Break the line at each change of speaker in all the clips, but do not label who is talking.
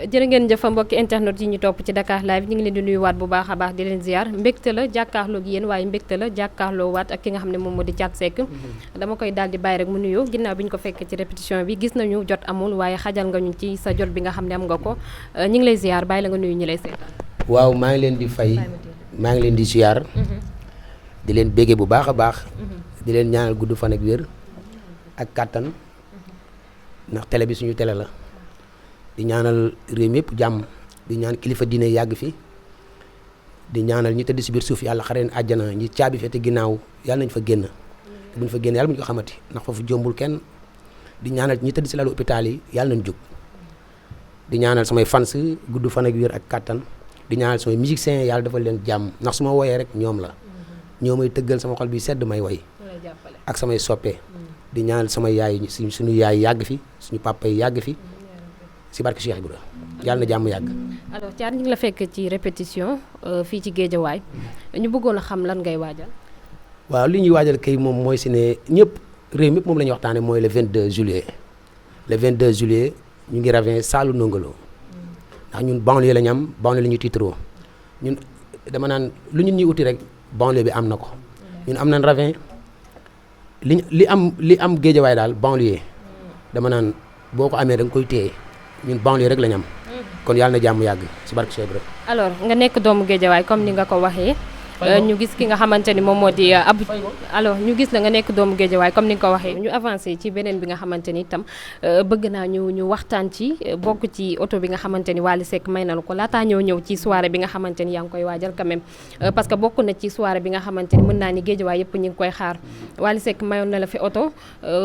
jërë ngeen jëf mbokki internet yi ñu topp ci Dakar live ñu ngi leen di nuyuwaat bu baax a baax di leen ziar mbégte la jàkkaarloo gi yéen waaye mbégte la jàkkaarloo waat ak ki nga xam ne moom moo di Thiat Seck dama koy daal di bàyyi rek mu nuyoo ginnaaw bi ñu ko fekkee ci répétition bi gis nañu jot amul waaye xajal nga ñu ci sa jot bi nga xam ne am nga ko ñu ngi lay ziar bàyyi la nga nuyu ñi lay seetaan.
waaw maa ngi leen di fay maa ngi leen di ziar di leen béggee bu baax a baax di leen ñaanal gudd fan ak wér ak kàttan ndax télé bi suñu télé la di ñaanal réew mi yëpp jàmm di ñaan kilifa diine yàgg fi di ñaanal ñi tëdd si biir suuf yàlla xareen àjjana ñi caabi fete ginnaaw yàlla nañ fa génn te buñ fa génn yàlla buñ ko xamati ndax foofu jombul kenn di ñaanal ñi tëdd si lalu hôpital yi yàlla nañ jóg di ñaanal samay fans gudd fan ak wér ak kàttan di ñaanal samay musiciens yàlla defal leen jàmm ndax su ma woyee rek ñoom la ñoo may tëggal sama xol bi sedd may woy ak samay soppe di ñaanal samay yaay suñu yaay yàgg fi suñu papa yi yàgg fi si barke Cheikh Ibra yàlla na jàmm yàgg.
alors Thiat ñu ngi la fekk ci répétition fii ci Géejawaay ñu bëggoon a xam lan ngay waajal.
waaw li ñuy waajal kay moom mooy si ne ñëpp réew mépp moom la ñuy waxtaanee mooy le 22 juillet le 22 juillet ñu ngi ravin Saalu Ndongolo ndax ñun banlieue la ñu am banlieue la ñuy tiitaroo ñun dama naan lu ñun ñuy uti rek banlieue bi am na ko ñun am nañ ravin li am Géejawaay daal banlieue dama naan boo ko amee da nga koy téye. ñun banlieue rek la ñu am kon yàlla na jàmm yàgg si barke Cheikh Ibrahima.
alors nga nekk doomu Géejawaay comme ni nga ko waxee ñu gis ki nga xamante ni moom moo di alors ñu gis la nga nekk doomu Géejawaay comme ni nga ko waxee ñu avancé ci beneen bi nga xamante ni itam bëgg naa ñu waxtaan ci bokk ci oto bi nga xamante ni Wally Seck may na la ko laataa ñëw ci soirée bi nga xamante ni yaa ngi koy waajal quand même parce que bokk na ci soirée bi nga xamante ni mën naa ni Géejawaay yëpp ñu ngi koy xaar Wally Seck mayoon na la fi oto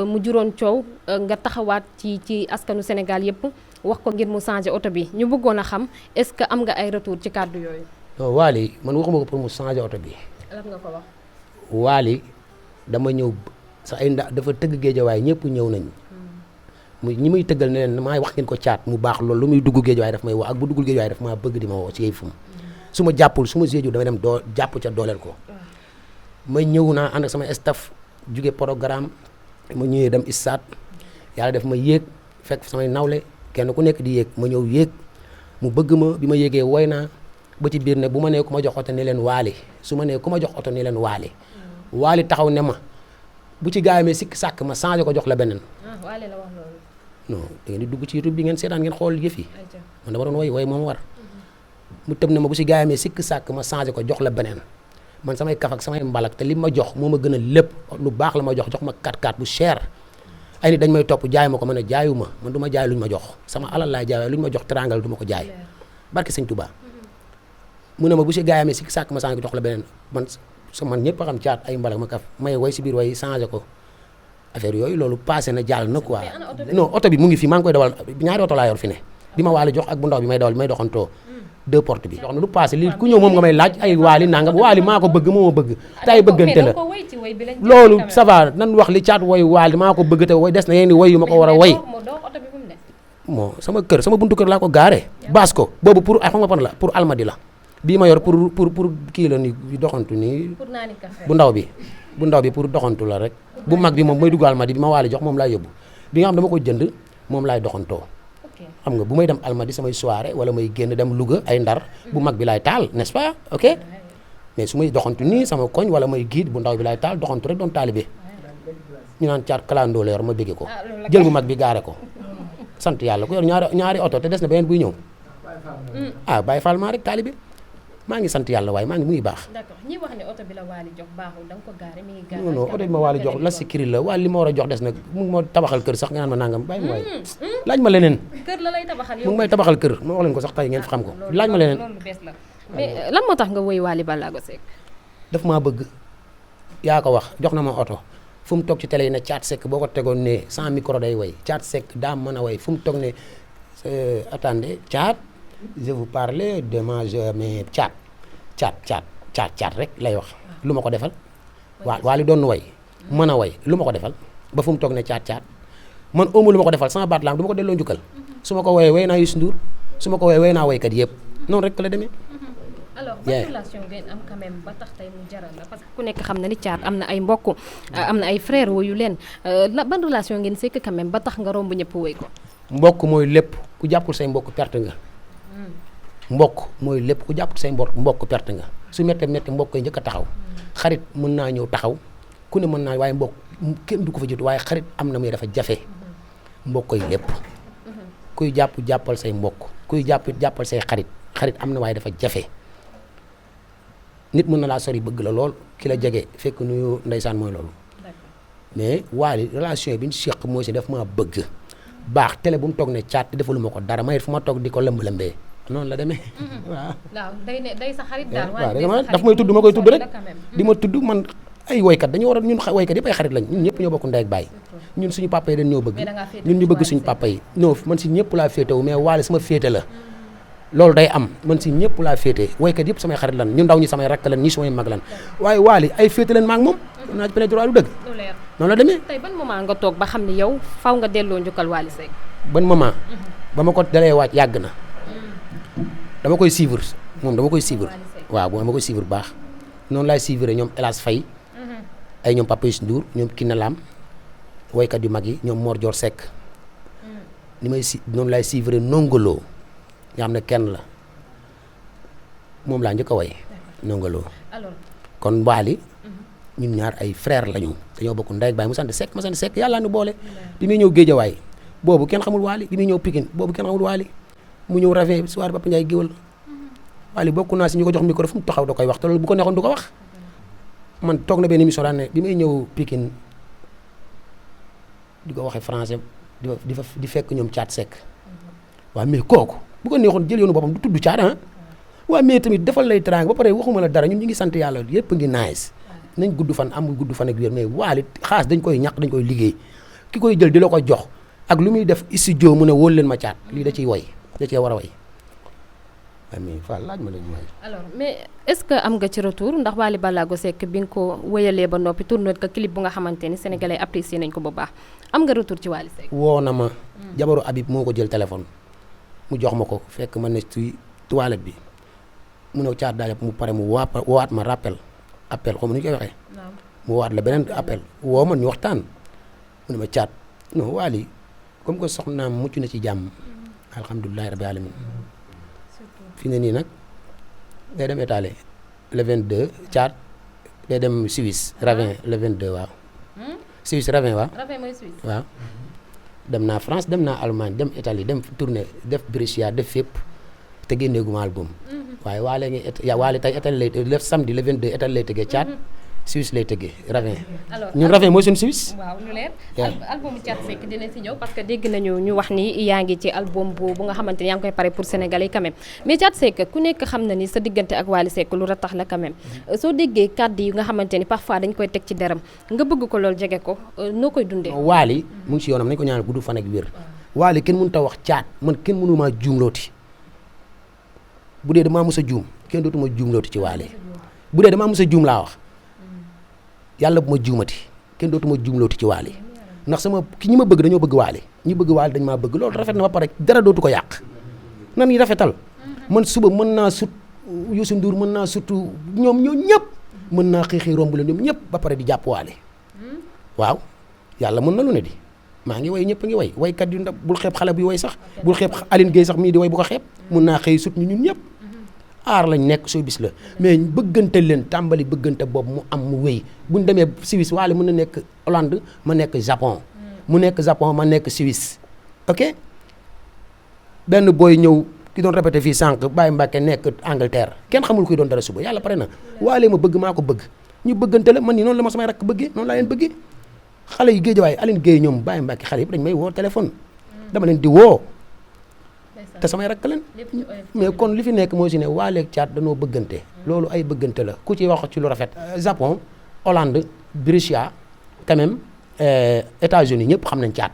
mu juróon coow nga taxawaat ci askanu Sénégal yëpp wax ko ngir mu changer oto bi ñu bëggoon a xam est-ce que am nga ay retour ci kàddu yooyu.
non Wally man waxuma ko pour mu changer oto bi.
lan nga ko wax.
Wally dama ñëw sa ay dafa tëgg Géejawaay ñëpp ñëw nañ mu ñi muy tëggal ne leen maay wax ngeen ko Thiat mu baax loolu lu muy dugg Géejawaay daf may woo ak bu duggul Géejawaay daf maa bëgg di ma woo ci yey fu mu su ma jàppul su ma géeju damay dem doo jàpp ca dooleel ko ma ñëw naa ànd ak sama staff jóge programme ma ñëwee dem ISAT yàlla def ma yéeg fekk samay nawle kenn ku nekk di yéeg ma ñëw yéeg mu bëgg ma bi ma yéegee woy naa ba ci biir ne bu ma nee ku ma jox oto ni leen Wally su ma nee ku ma jox oto ni leen Wally Wally taxaw ne ma bu ci gaayamee sikk sàkk ma changé ko jox la beneen.
Wally la wax loolu.
non da ngeen di dugg ci YouTube bi ngeen seetaan ngeen xool yëf yi man dama doon woy moom war mu tëb ne ma bu ci gaayamee sikk sàkk ma changé ko jox la beneen man samay kaf ak samay mbalak te li ma jox moo ma gën a lépp lu baax la ma jox ma 4x4 bu cher. ay nit dañ may topp jaay ma ko man a jaayuma man du ma jaay luñ ma jox sama alal laay jaay lu ñu ma jox teraangal du ma ko jaay barke sëñ Touba mu ne ma bu si gaayamee si sàkk ma changé ko jox la beneen man ñëpp a xam Thiat ay mbalak ma kaf may woy si biir way changé ko affaire yooyu loolu passé na jàll na quoi non oto bi mu ngi fi maa ngi koy dawal ñaari oto laa yor fi ne bi ma Wally jox ak bu ndaw bi may dawal bi may doxantoo 2 portes bi. wax na lu passé li ku ñëw moom nga may laaj ay Wally nangam Wally maa ko bëgg moo ma bëgg te ay bëggante la loolu ça va nan wax li Thiat woy Wally maa ko bëgg te woy des na yenn woy yu ma ko war a woy bon sama kër sama buntu kër laa ko gaare baas ko boobu pour ay xam nga pan la pour almadi la bii ma yor pour kii la ni doxantu nii bu ndaw bi pour doxantu la rek bu mag bi moom mooy dugg almadi bi ma Wally jox moom laay yóbbu bi nga xam dama ko jënd moom laay doxantoo xam nga bu may dem almadi samay soirée wala may génn dem Louga ay Ndar bu mag bi laay taal n'est-ce pas ok mais su may doxantu nii sama koñ wala may giid bu ndaw bi laay taal doxantu rek doon taalibe ñu naan Thiat kalandoo la yor ma bëgge ko jël bu mag bi gaare ko sant yàlla ku yor ñaari oto te des na beneen buy ñëw Baye Fall maa rek taalibe maa ngi sant yàlla waaye maa ngi mu ngi baax.
d'accord ñi wax ne oto bi la Wally jox baaxul da nga ko gaare mi ngi gaare.
non oto bi ma Wally jox la si kiri la waaye li ma war a jox des nag mu ngi ma tabaxal kër sax nga naan ma nangam bàyyi ma waaye laaj ma leneen.
kër la lay tabaxal yow
mu ngi may tabaxal kër ma wax leen ko sax tey ngeen fi xam ko laaj ma leneen.
loolu bees la mais lan moo tax nga woy Wally Ballago Seck.
daf maa bëgg yaa ko wax jox na ma oto fu mu toog ci télé yi ne Thiat Seck boo ko tegoon ne sans micro day way Thiat Seck daa mën a way fu mu toog ne attendez Thiat je vous parle demain mais Thiat rek lay wax lu ma ko defal Wally doon way mën a way lu ma ko defal ba fu mu toog ne Thiat man ëmb lu ma ko defal sama baat laam du ma ko delloo njukkal su ma ko woyee way naa Youssou Ndour su ma ko woyee way naa waykat yëpp noonu rek la demee.
alors ban relation ngeen am quand même ba tax tey mu jaral la parce que ku nekk xam na ni Thiat am na ay mbokk am na ay frère woyu leen ban relation ngeen sekk quand même ba tax nga romb ñëpp woy ko.
mbokk mooy lépp ku jàppul say mbokk perte nga mbokk mooy lépp ku jàppul say mbokk perte nga su méttee méttee mbokk yi njëkk a taxaw xarit mën naa ñëw taxaw ku ne mën naa waaye mbokk kenn du ko fa jiitu waaye xarit am na muy dafa jafe mbokk yi lépp kuy jàppal say mbokk kuy jàppal say xarit am na waaye dafa jafe nit mën na laa sori bëgg la lool ki la jege fekk nuyu ndeysaan mooy loolu mais Wally relation bi ñu seq mooy si daf maa bëgg baax télé bu mu toog ne caat defaluma ko dara may fu ma toog di ko lëmb-lëmbee noonu la demee waaw.
waaw day sa xarit daal
waaw daf may tudd ma koy tudd rek di ma tudd man ay woykat dañu war a ñun woykat yëpp ay xarit lañ ñun ñëpp ñoo bokk ndey ak baay ñun suñu papa yi dañ ñoo bëgg ñun ñu bëgg suñu papa yi non man si ñëpp laa féetewu mais Wally sama féete la loolu day am man si ñëpp laa féete woykat yëpp samay xarit lan ñu ndaw ñi samay rakk lan ñi samay mag lan waaye Wally ay féete leen maak moom naa ci plein droit du dëgg noonu la demee.
tey ban moment nga toog ba xam ni yow faw nga delloo njukkal Wally Seck.
ban moment ba ma ko dalee waaj yàgg na dama koy suivre moom dama koy suivre waaw dama koy suivre baax noonu laay suivre ñoom El Hadj Faye ay ñoom Papa Youssou Ndour ñoom Kiné Lam woykat yu mag yi ñoom Mor Dior Seck ni may noonu laay suivre Nongolo nga xam ne kenn la moom laa njëkk a woy Nongolo kon Wally ñun ñaar ay frère lañu dañoo bokk ndey ak baay mu sant Seck ma sant Seck yàlla nu boole bi muy ñëw Géejawaay boobu kenn xamul Wally bi muy ñëw Pikine boobu kenn xamul Wally mu ñëw Ravin soir Papa Ndiaye géwal Wally bokk naa si ñu ko jox micro fu mu taxaw da koy wax te loolu bu ko neexoon du ko wax man toog na benn émission daan ne bi may ñëw Pikine di ko waxee français di fekk ñoom Thiat Seck waaw mais kooku bu ko neexoon jël yoonu boppam du tudd Thiat ah waaw mais tamit defal lay teraanga ba pare waxuma la dara ñun ñu ngi sant yàlla yëpp ngi nice nañ gudd fan amul gudd fan ak wér mais Wally xaas dañ koy ñàq dañ koy liggéey ki koy jël di la ko jox ak lu muy def studio mu ne wóol leen ma Thiat lii da ciy woy da cee war a woy mais Fall laaj ma la ñu may.
alors mais est-ce que am nga ci retour ndax Wally Ballago Seck bi nga ko wéyalee ba noppi tourné ko clip bu nga xamante ni sénégalais apprécié nañ ko bu baax am nga retour ci Wally Seck.
woo na ma. jabaru Habib moo ko jël téléphone mu jox ma ko fekk ma ne ci toilette bi mu ne Thiat daal mu pare mu woowaat ma appel xaw ma nu ñu koy waxee. mu woowaat la beneen appel woo ma ñu waxtaan mu ne ma Thiat non Wally comme que soxnaam mucc na ci jàmm alhamdulilah rabbi alamin fi ne nii nag day dem Italie le 22 Thiat day dem Suisse Ravin le 22 waaw. Suisse Ravin waaw.
Ravin mooy Suisse.
waaw dem naa France dem naa Allemagne dem Italie dem tournée def Brescia def fépp te génneeguma album. waaye Wally tey Italie lay def samedi le 22 Italie lay tëggee Thiat Suisse lay tëggee Ravin.
alors
ñun Ravin mooy suñu Suisse.
waaw lu leer. album Thiat Seck dina si ñëw parce que dégg nañu ñu wax ni yaa ngi ci album bu nga xamante ni yaa ngi koy pare pour Sénégalais quand même mais Thiat Seck ku nekk xam na ni sa diggante ak Wally Seck lu ratax la quand même soo déggee kàddu yi nga xamante ni parfois dañ koy teg ci deram nga bëgg ko loolu jege ko noo koy dundee.
Wally mu ngi si yoonam nañ ko ñaanal gudd fan ak wér. Wally kenn mënut a wax Thiat man kenn mënu maa juumlooti bu dee damaa mës a juum kenn dootuma juumlooti ci Wally bu dee damaa mës a juum laa wax. yàlla bu ma juumati kenn dootuma juumlooti ci Wally ndax sama ki ñi ma bëgg dañoo bëgg Wally ñi bëgg Wally dañ maa bëgg loolu rafet na ba pare dara dootu ko yàq nan yi rafetal man suba mën naa sut Youssou Ndour mën naa sutu ñoom ñëpp mën naa xëy romb leen ñoom ñëpp ba pare di jàpp Wally waaw yàlla mën na lu ne di maa ngi way ñëpp a ngi way waykat yu ndaw bul xeeb xale buy way sax bul xeeb Aline Gueye sax mii di way bu ko xeeb mën naa xëy sut ñu ñun ñëpp aar lañ nekk soo bis la mais bëggante leen tàmbali bëggante boobu mu am mu wéy bu ñu demee Suisse Wally mën na nekk Hollande ma nekk Japon mu nekk Japon ma nekk Suisse ok benn booy ñëw ki doon répété fii sànq Baye Mbacke nekk Angleterre kenn xamul kuy doon dara suba yàlla pare na Wally ma bëgg maa ko bëgg ñu bëggante la man ni noonu la ma samay rakk bëggee noonu laa leen bëggee xale yi Géejawaay Aline Gueye ñoom Baye Mbacke xale yëpp dañ may woo téléphone dama leen di woo te samay rakk leen mais kon li fi nekk moo si ne Wally ak Thiat dañoo bëggante loolu ay bëggante la ku ci wax ci lu rafet Japon Hollande Brescia quand même États-Unis ñëpp xam nañ Thiat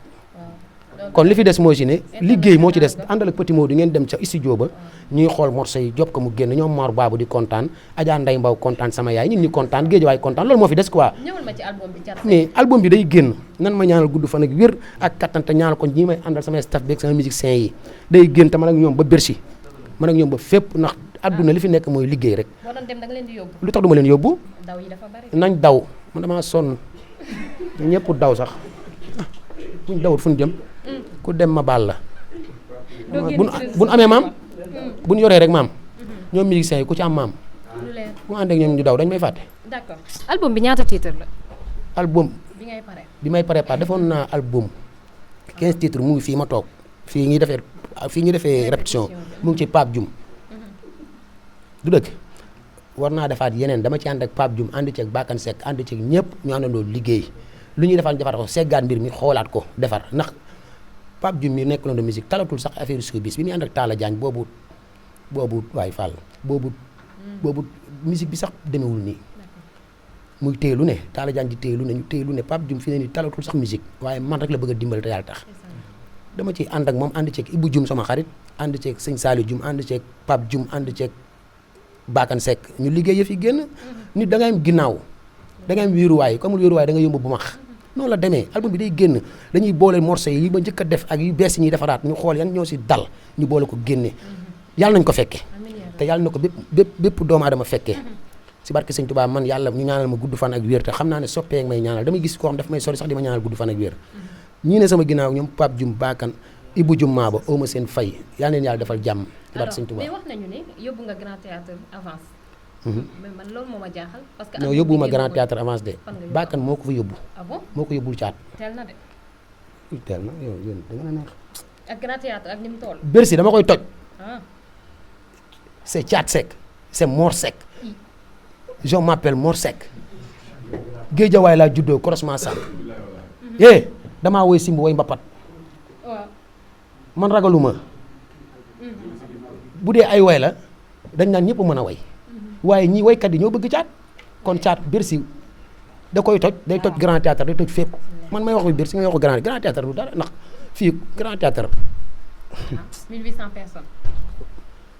kon li fi des moo si ne liggéey moo ci des àndal ak Petit Modou ngeen dem ca studio ba ñuy xool morceau yi job ko mu génn ñoom Mor Babou di kontaan Adja Ndeye Mbaw kontaan sama yaay ñun ñu kontaan Géejawaay kontaan loolu moo fi des quoi
ñëwal ma ci album bi Thiat Seck
mais album bi day génn nan ma ñaanal gudd fan ak wér ak kattan te ñaanal ko ñi may àndal samay staff beeg sama musicien yi day génn te man ak ñoom ba Bercy man ak ñoom ba fépp ndax adduna li fi nekk mooy liggéey rek
boo doon dem da nga leen di yóbbu
lu tax duma leen yóbbu
daw yi dafa bari
nañ daw man damaa sonn ñëpp daw sax buñ dawut fu ñu jëm ku dem ma baal la buñ amee maam buñ yoree rek maam ñoom musiciens yi ku ci am maam bu ànd ak ñoom ñu daw dañ may fàtte.
d'accord album bi ñaata titre la.
album
bi ngay pare
defoon naa album 15 titres mu ngi fii ma toog fii ñuy defee répétition mu ngi ci Pape Dioum du dëgg war naa defaat yeneen dama ci ànd ak Pape Dioum ànd ceeg Bakane Seck ànd ceeg ñëpp ñu àndandoo liggéey lu ñuy defaat ñu defaat ko seggaat mbir mi xoolaat ko defar ndax Pape Dioum mi nekk na de musique talatul sax affaire showbiz bi muy ànd ak Talla Diagne boobu waaye Fall boobu musique bi sax demewul nii muy téye lu ne Talla Diagne di téye lu ne ñu téye lu ne Pape Dioum fi ne nii talatul sax musique waaye man rek la bëgg a dimbali te yàlla tax dama ciy ànd ak moom ànd ceeg Ibou Dioum sama xarit ànd ceeg sëñ Saliou Dioum ànd ceeg Pape Dioum ànd ceeg Bakane Seck ñu liggéey yëf yi génn nit da ngay am ginnaaw da ngay am wéeruwaay comme wéeruwaay da nga yóbbu bu max noonu la demee album bi day génn dañuy boole morceau yi ba njëkk a def ak yu bees yi ñuy defaraat ñu xool yan ñoo si dal ñu boole ko génne yàlla nañ ko fekke te yàlla na ko bépp doomu aadama fekkee si barke sëñ Tuubaa man yàlla ñu ñaanal ma gudd fan ak wér te xam naa ne soppee ak may ñaanal damay gis koo xam daf may sori sax di ma ñaanal gudd fan ak wér ñii ne sama ginnaaw ñoom Pape Dioum Bakane Ibou Dioum Maaba awma seen fay yàlla neen yàlla defal jàmm si barke sëñ Tuubaa
mais wax nañu ne yóbbu nga Grand Théâtre avance mais man loolu moo ma jaaxal parce que
non yóbbuwuma Grand Théâtre avance de Bakane moo ko fa yóbbu
ah bon
moo ko yóbbul caat
teel na de
teel na yow yéen da nga neex
ak Grand Théâtre ak ni mu toll
Bercy dama koy toj
ah
c'est Thiat Seck c'est Mor Seck je m'appelle Mor Seck Géejawaay laa juddoo croisement Sam damaa woy simb woy mbapat
waaw
man ragaluma bu dee ay woy la dañ naan ñëpp mën a woy waaye ñii woykat yi ñoo bëgg caat kon caat Bercy da koy toj day toj Grand Théâtre day toj fépp man may wax bi Bercy may wax Grand Théâtre du dara ndax fii Grand Théâtre
1800 personnes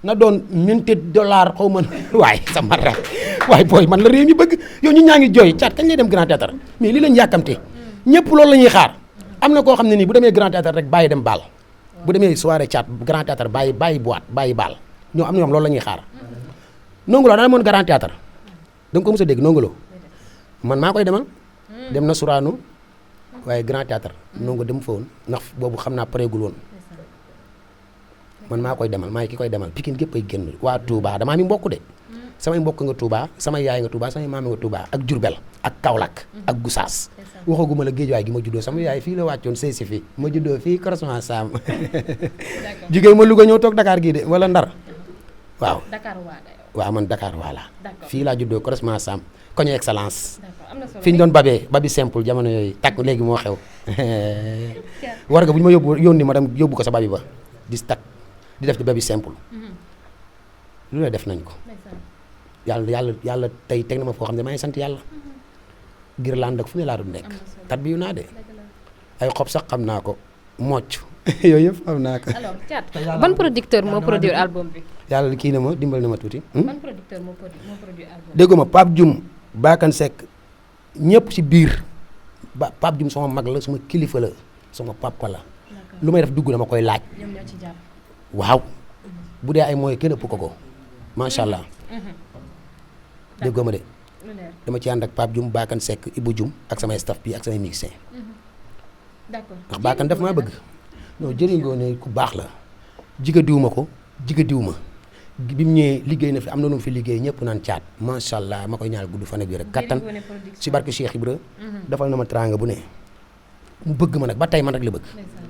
na doon minti dollar xaw ma waaye sama rek waaye booy man la réew mi bëgg yow ñu ñaa ngi jooy caat kañ lay dem Grand Théâtre mais lii lañ yàkkamte ñëpp loolu la ñuy xaar am na koo xam ne nii bu demee Grand Théâtre rek bàyyi dem baal bu demee soirée caat Grand Théâtre bàyyi boîte bàyyi baal ñoo am na ñoom loolu la ñuy xaar Ndongo Lo dana moon Grand Théâtre da nga ko mos a dégg Ndongo Lo man maa koy demal dem na Sorano waaye Grand Théâtre Ndongo dem fa woon ndax boobu xam naa pareegul woon man maa koy demal maa ki koy demal Pikine gépp ay génn waa Touba damaa mi mbokk de samay mbokk nga Touba samay yaay nga Touba samay maam nga Touba ak Diourbel ak Kaolack ak Gossas waxaguma la Géejawaay gi ma juddoo sama yaay fii la wàccoon sëy si fii ma juddoo fii croisement Sam jigéen ma Louga ñëw toog Dakar gii de wala Ndar waaw waaw man Dakar voilà fii laa juddoo croisement Sam koñu excellence fi ñu doon babi simple jamono yooyu takk léegi moo xew war nga bu ñu ma yónni ma dem yóbbu ko sa babi ba di takk di def di babi simple lu la def nañ ko yàlla tey teg na ma foo xam ne maa ngi sant yàlla Guirlande ak fu ne laa doon nekk tat bi yu naa de ay xob sax xam naa ko mocc yooyu yëpp xam naa ko.
alors Thiat ban producteur moo produire album bi.
yàlla kii na ma dimbal na ma tuuti.
ban producteur moo produire album bi.
déggu ma Pape Dioum Bakane Seck ñëpp ci biir Pape Dioum sama mag la sama kilifa la sama papa la. lu may def dugg dama koy laaj.
ñoom ñoo ci jàpp.
waaw bu dee ay mooy kenn ëpp ko macha allah. déggoo ma de. dama ci ànd ak Pape Dioum Bakane Seck Ibou Dioum ak samay staff bi ak samay musiciens.
d'accord
ndax Bakane daf maa bëgg. non jëriñoo ne ku baax la. jiga diw ma ko jiga diw ma bi mu ñëwee liggéey na fi am na nu mu fi liggéey ñëpp naan caat macha allah ma koy ñaanal gudd fan ak wér ak kattan ci barke Cheikh Ibra defal na ma teraanga bu ne. mu bëgg ma nag ba tey man rek la bëgg.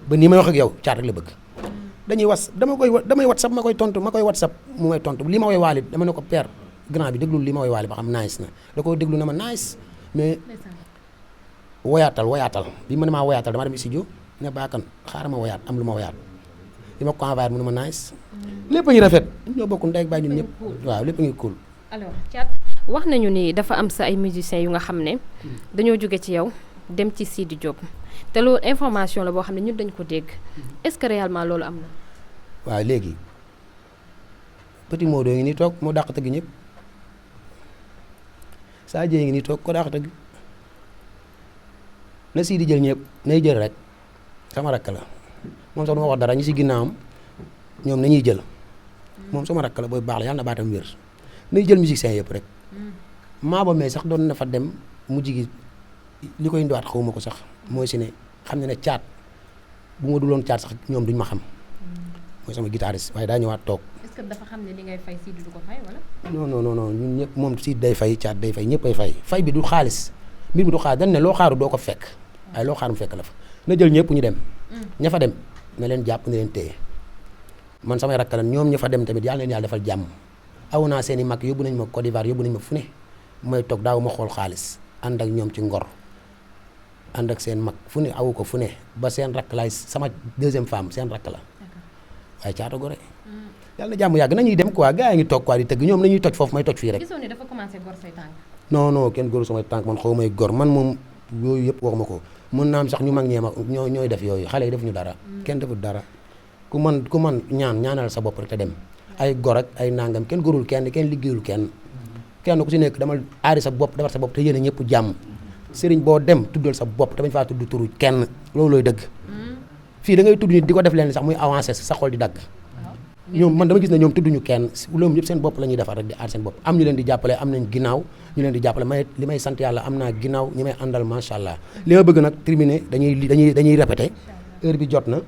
ba nii may wax ak yow caat rek la bëgg. dañuy damay whatsapp ma koy tontu mu may tontu li ma woy waali dama ne ko père grand bi déglu li ma woy waali ba xam nice na da ko déglu na ma nice mais woyaatal bi ma ne maa woyaatal dama dem studio ne Bakane xaaral ma woyaat am lu ma woyaat li ma ko envoyé mu ne ma nice lépp a ngi rafet ñoo bokk ndey ak baay ñun ñëpp waaw lépp a ngi cool.
alors Thiat wax nañu ni dafa am sa ay musiciens yu nga xam ne dañoo jóge ci yow dem ci Sidi Diop te loolu information la boo xam ne ñun dañ ko dégg est-ce que réellement loolu am na.
waaw léegi Petit Modou ngi nii toog moo dàq tëgg ñëpp Sadio ngi nii toog ko dàq tëgg na Sidi jël ñëpp nay jël rek sama rakk la moom sax du ma wax dara ñi si ginnaawam ñoom nañuy jël moom sama rakk la booy baax la yàlla na baatam wér nay jël musiciens yëpp rek maa ba mais sax doon na fa dem mujj gi li koy indiwaat xawma ko sax mooy si ne xam ne caat bu ma duloon caat sax ñoom duñ ma xam mooy sama guitariste waaye daa ñëwaat toog.
est-ce que dafa xam ne li ngay fay Sidy du ko fay wala.
non ñun ñëpp moom Sidy day fay Thiat day fay ñëpp ay fay bi du xaalis mbir mi du xaalis dañ ne loo xaaru doo ko fekk waaye loo xaaru mu fekk la fa na jël ñëpp ñu dem. ña fa dem na leen jàpp na leen téye man samay rakk lan ñoom ña fa dem tamit yàlla leen yàlla defal jàmm aw naa seen i mag yóbbu nañ ma Côte d'Ivoire yóbbu nañ ma fu ne may toog daaw ma xool xaalis ànd ak ñoom ci ngor ànd ak seen mag fu ne awu ko fu ne ba seen rakk laay sama deuxième femme seen rakk la waaye Thiatou Gorée yàlla na jàmm yàgg nañuy dem quoi gars yi ngi toog quoi di tëgg ñoom nañuy toj foofu may toj fii rek.
gisoo ne dafa commencé gor say tànk.
non kenn goru samay tànk man xaw may gor man moom yooyu yëpp waxuma ko mën naa am sax ñu mag ñeema ñooy def yooyu xale yi defuñu dara kenn deful dara ku man ñaanal sa bopp rek te dem ay gor ak ay nangam kenn gorul kenn liggéeyul kenn ku si nekk dama aari sa bopp defar sa bopp te yéene ñëpp jàmm sëriñ boo dem tuddal sa bopp te bañ faa tudd turu kenn loolu looy dëgg fii da ngay tudd nit di ko def leen sax muy avancé sa xol di dagg ñoom man dama gis ne ñoom tudduñu kenn loolu yëpp seen bopp la ñuy defar rek di aar seen bopp am ñu leen di jàppale am nañ ginnaaw ñu leen di jàppale li may sant yàlla am naa ginnaaw ñi may àndal macha allah li ma bëgg nag terminé dañuy répété heure bi jot na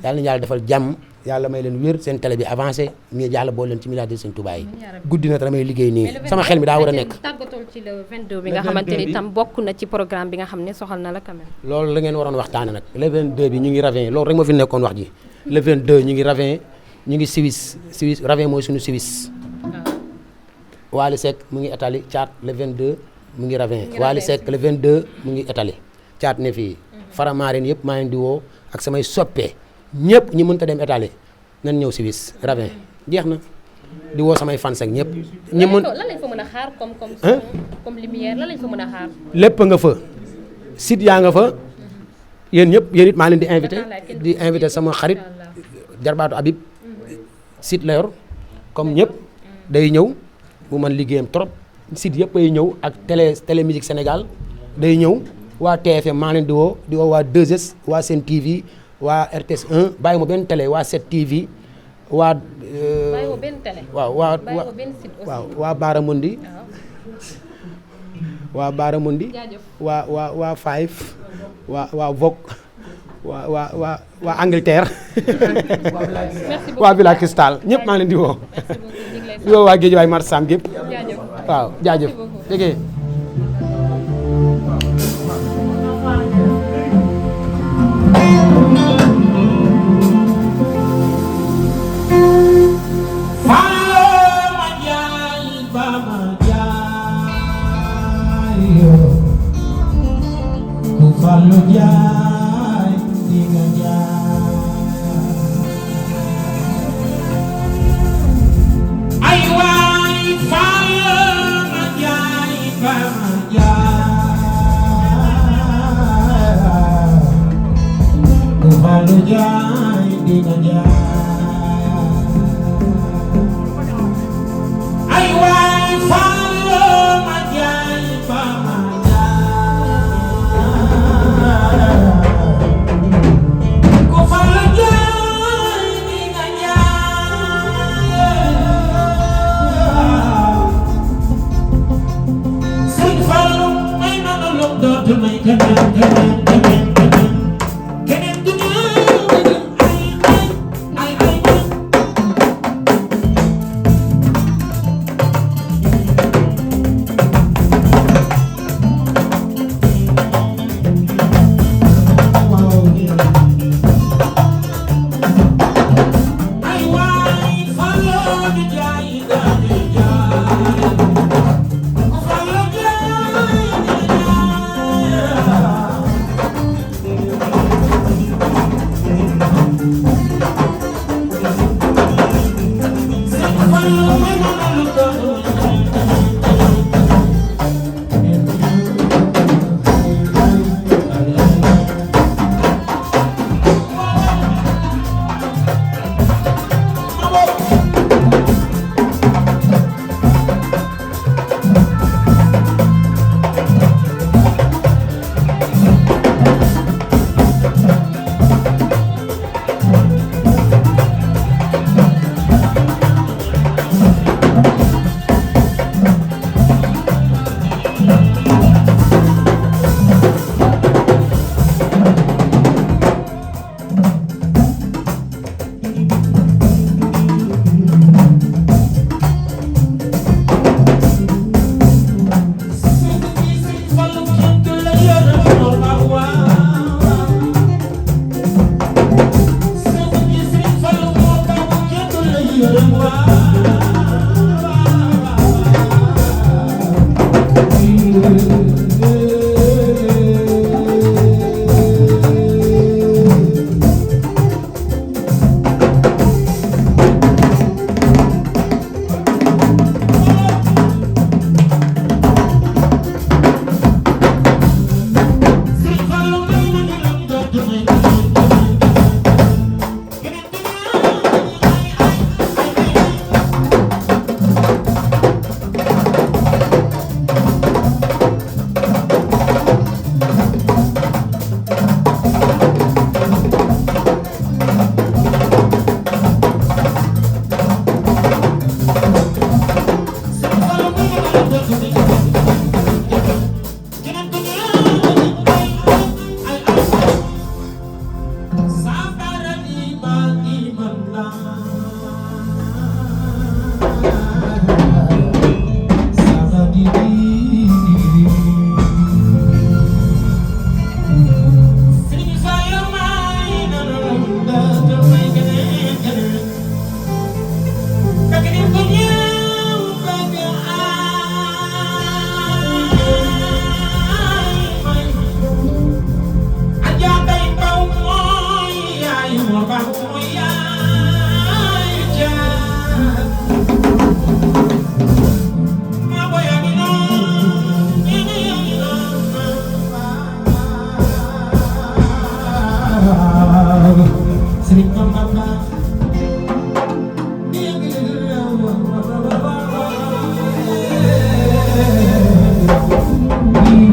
yàlla na yàlla defal jàmm yàlla may leen wér seen télé bi avancé mi yàlla boole leen ci milliardaire seen Touba yi guddi na te damay liggéey nii sama xel mi daa war a nekk
tàggatool ci le 22 bi nga xamante ni tam bokk na ci programme bi nga xam ne soxal na la quand même
loolu la ngeen waroon waxtaane nag le 22 bi ñu ngi Ravin loolu rek moo fi nekkoon wax ji le 22 ñu ngi Ravin ñu ngi Suisse Ravin mooy suñu Suisse Wally Seck mu ngi Italie Thiat le 22 mu ngi Ravin Wally Seck le 22 mu ngi Italie Thiat ne fii Faramareen yëpp maa ngi di woo ak samay soppe ñëpp ñi mënta dem Italie nañ ñëw Suisse Ravin jeex na di woo samay fans ak ñëpp ñi mën
lan lañ fa mën a xaar comme lumière lan lañ fa mën a xaar
lépp nga fa site yaa nga fa yéen ñëpp yéen it maa leen di invité sama xarit jarbaatu Habib site la yor comme ñëpp day ñëw bu man liggéeyam trop site yëpp ay ñëw ak télé musique Sénégal day ñëw waa TFM maa leen di woo waa 2S waa Sen TV waa RTS 1 bàyyi ma benn télé waa 7 TV waa.
bàyyi ma benn télé.
waa Baaramundi. waa Baaramundi. waa Five. waa Vogue. waa Angleterre. waa Villa Cristal ñëpp maa leen di woo. di woo waa Guédiawaye Marché Sam gépp waaw jaajëf dégg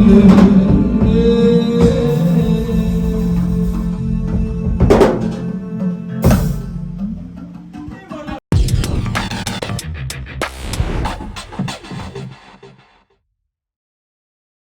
Thank you.